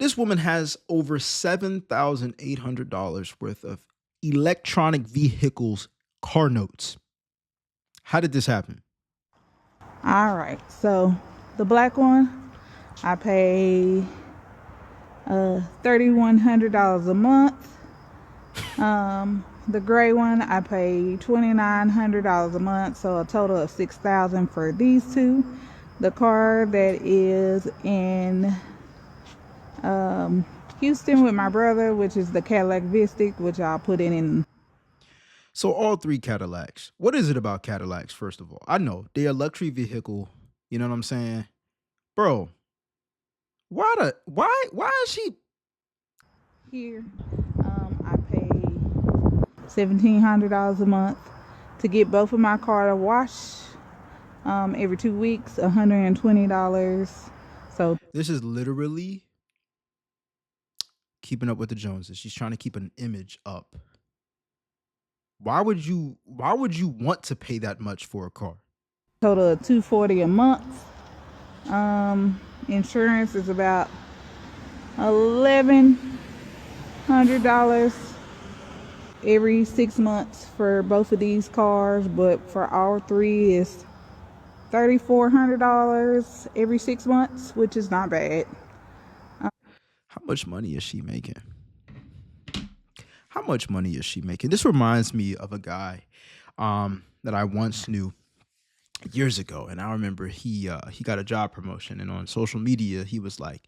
This woman has over $7,800 worth of electronic vehicles car notes. How did this happen? All right, so the black one, I pay $3,100 a month. The gray one, I pay $2,900 a month, so a total of $6,000 for these two. The car that is in Houston with my brother, which is the Cadillac Vistic, which I'll put in. So all three Cadillacs. What is it about Cadillacs, first of all? I know they're a luxury vehicle. You know what I'm saying? Bro, why is she Here, I pay $1,700 a month to get both of my car to wash every 2 weeks, $120. So this is literally keeping up with the Joneses. She's trying to keep an image up. Why would you want to pay that much for a car? total of $240 a month. Insurance is about $1,100 every 6 months for both of these cars, but for all three is $3,400 every 6 months, which is not bad. How much money is she making? How much money is she making? This reminds me of a guy that I once knew years ago, and I remember he got a job promotion, and on social media he was like,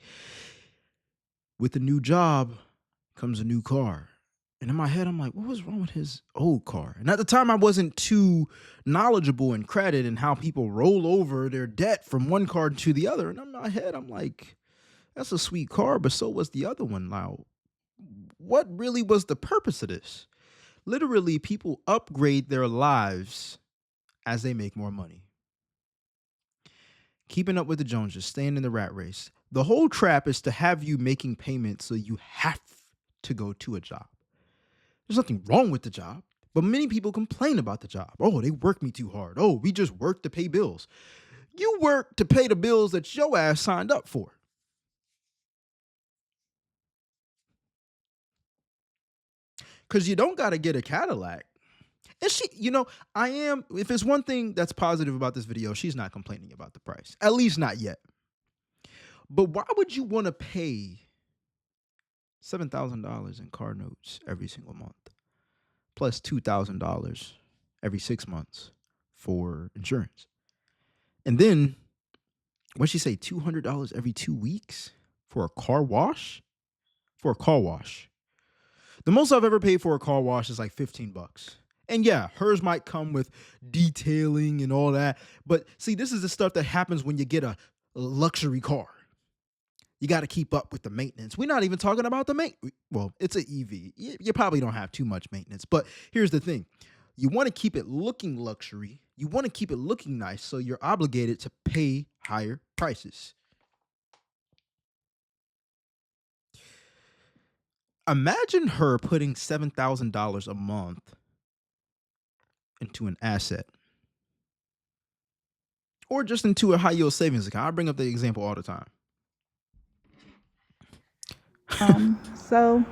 "With the new job comes a new car." And in my head, I'm like, what was wrong with his old car? And at the time, I wasn't too knowledgeable in credit and how people roll over their debt from one car to the other. And in my head, I'm like, that's a sweet car, but so was the other one. Now, what really was the purpose of this? Literally, people upgrade their lives as they make more money. Keeping up with the Joneses, staying in the rat race. The whole trap is to have you making payments so you have to go to a job. There's nothing wrong with the job, but many people complain about the job. Oh, they work me too hard. Oh, we just work to pay bills. You work to pay the bills that your ass signed up for. Because you don't got to get a Cadillac. And if it's one thing that's positive about this video, she's not complaining about the price, at least not yet. But why would you want to pay $7,000 in car notes every single month, plus $2,000 every 6 months for insurance? And then, what'd she say, $200 every 2 weeks for a car wash? For a car wash. The most I've ever paid for a car wash is like $15. And yeah, hers might come with detailing and all that. But see, this is the stuff that happens when you get a luxury car. You got to keep up with the maintenance. We're not even talking about the maintenance. Well, it's an EV. You probably don't have too much maintenance. But here's the thing. You want to keep it looking luxury. You want to keep it looking nice. So you're obligated to pay higher prices. Imagine her putting $7,000 a month into an asset or just into a high yield savings account. I bring up the example all the time. So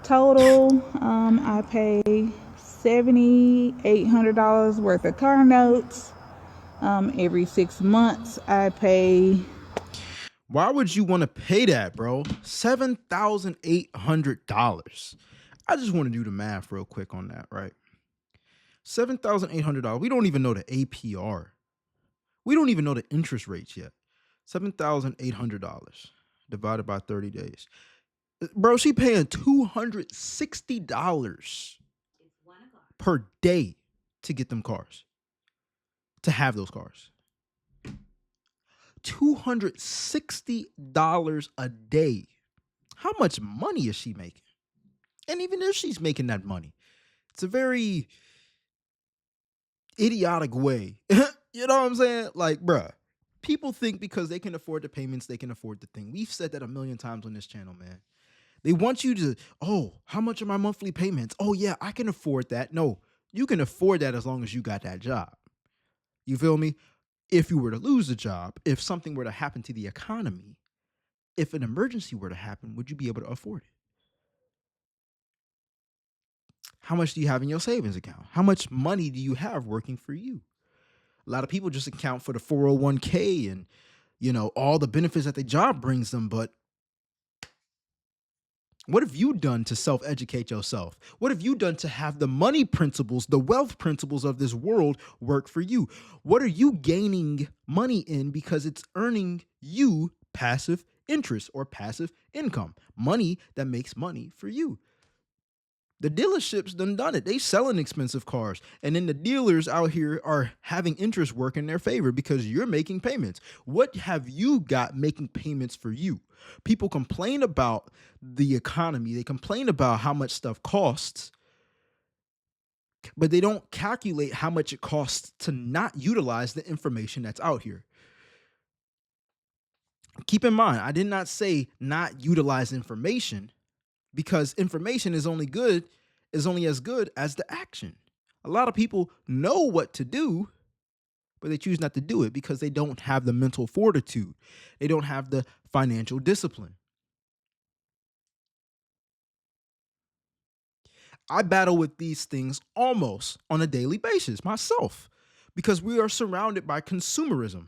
total, I pay $7,800 worth of car notes. Every 6 months, I pay. Why would you want to pay that, bro? $7,800. I just want to do the math real quick on that, right? $7,800. We don't even know the APR. We don't even know the interest rates yet. $7,800 divided by 30 days. Bro, she paying $260 per day to get them cars, to have those cars. $260 a day. How much money is she making? And even if she's making that money, it's a very idiotic way. You know what I'm saying? Like, bruh, people think because they can afford the payments, they can afford the thing. We've said that a million times on this channel, man. They want you to, oh, how much are my monthly payments? Oh, yeah, I can afford that. No, you can afford that as long as you got that job. You feel me? If you were to lose a job, if something were to happen to the economy, if an emergency were to happen, would you be able to afford it? How much do you have in your savings account? How much money do you have working for you? A lot of people just account for the 401k and all the benefits that the job brings them, but what have you done to self-educate yourself? What have you done to have the money principles, the wealth principles of this world work for you? What are you gaining money in because it's earning you passive interest or passive income? Money that makes money for you. The dealerships done it. They selling expensive cars. And then the dealers out here are having interest work in their favor because you're making payments. What have you got making payments for you? People complain about the economy. They complain about how much stuff costs, but they don't calculate how much it costs to not utilize the information that's out here. Keep in mind, I did not say not utilize information, because information is only as good as the action. A lot of people know what to do, but they choose not to do it because they don't have the mental fortitude. They don't have the financial discipline. I battle with these things almost on a daily basis myself because we are surrounded by consumerism.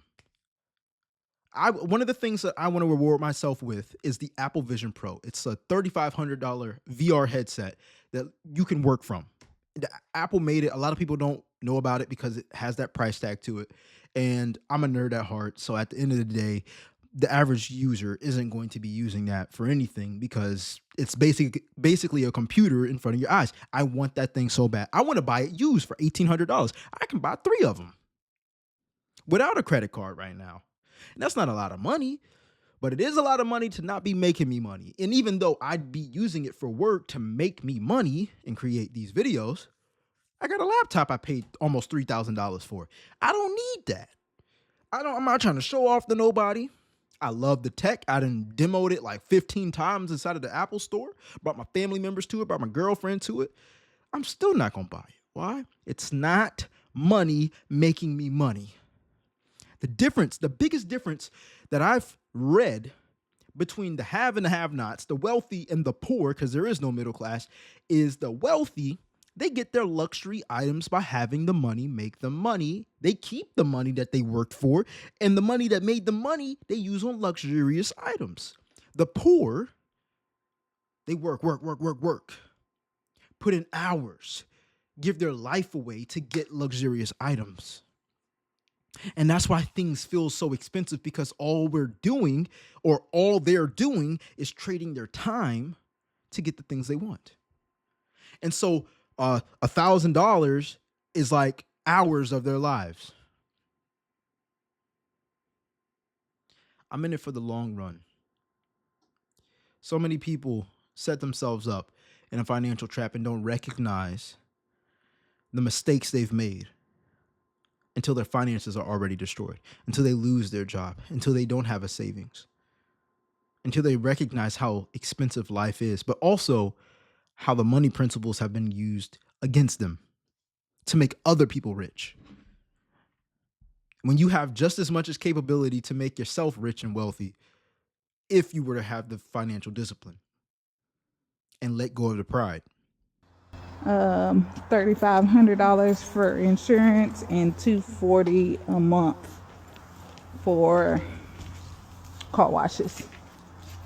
One of the things that I want to reward myself with is the Apple Vision Pro. It's a $3,500 VR headset that you can work from. Apple made it. A lot of people don't know about it because it has that price tag to it. And I'm a nerd at heart. So at the end of the the average user isn't going to be using that for anything because it's basically a computer in front of your eyes. I want that thing so bad. I want to buy it used for $1,800. I can buy 3 of them without a credit card right now. And that's not a lot of money, but it is a lot of money to not be making me money. And even though I'd be using it for work to make me money and create these videos, I got a laptop I paid almost $3,000 for. I don't need that. I'm not trying to show off to nobody. I love the tech. I done demoed it like 15 times inside of the Apple store, brought my family members to it, brought my girlfriend to it. I'm still not going to buy it. Why? It's not money making me money. The biggest difference that I've read between the have and the have nots, the wealthy and the poor, because there is no middle class, is the wealthy, they get their luxury items by having the money make them money. They keep the money that they worked for, and the money that made the money, they use on luxurious items. The poor, they work, put in hours, give their life away to get luxurious items. And that's why things feel so expensive, because all they're doing is trading their time to get the things they want. And so $1,000 is like hours of their lives. I'm in it for the long run. So many people set themselves up in a financial trap and don't recognize the mistakes they've made until their finances are already destroyed, until they lose their job, until they don't have a savings, until they recognize how expensive life is, but also how the money principles have been used against them to make other people rich. When you have just as much as capability to make yourself rich and wealthy, if you were to have the financial discipline and let go of the pride. $3,500 for insurance and $240 a month for car washes.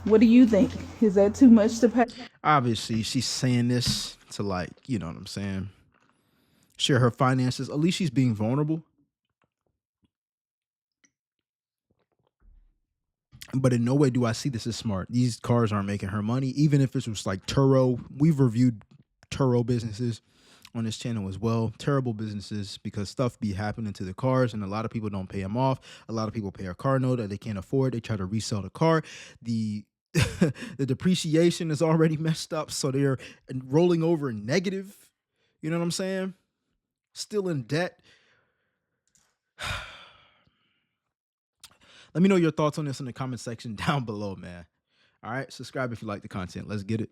What do you think? Is that too much to pay? Obviously, she's saying this to, like, you know what I'm saying, share her finances. At least she's being vulnerable. But in no way do I see this as smart. These cars aren't making her money. Even if it was like Turo, we've reviewed Turo businesses on this channel as well. Terrible businesses, because stuff be happening to the cars and a lot of people don't pay them off. A lot of people pay a car note that they can't afford. They try to resell the car. The the depreciation is already messed up, so they're rolling over negative. You know what I'm saying? Still in debt. Let me know your thoughts on this in the comment section down below, man. All right, subscribe if you like the content. Let's get it.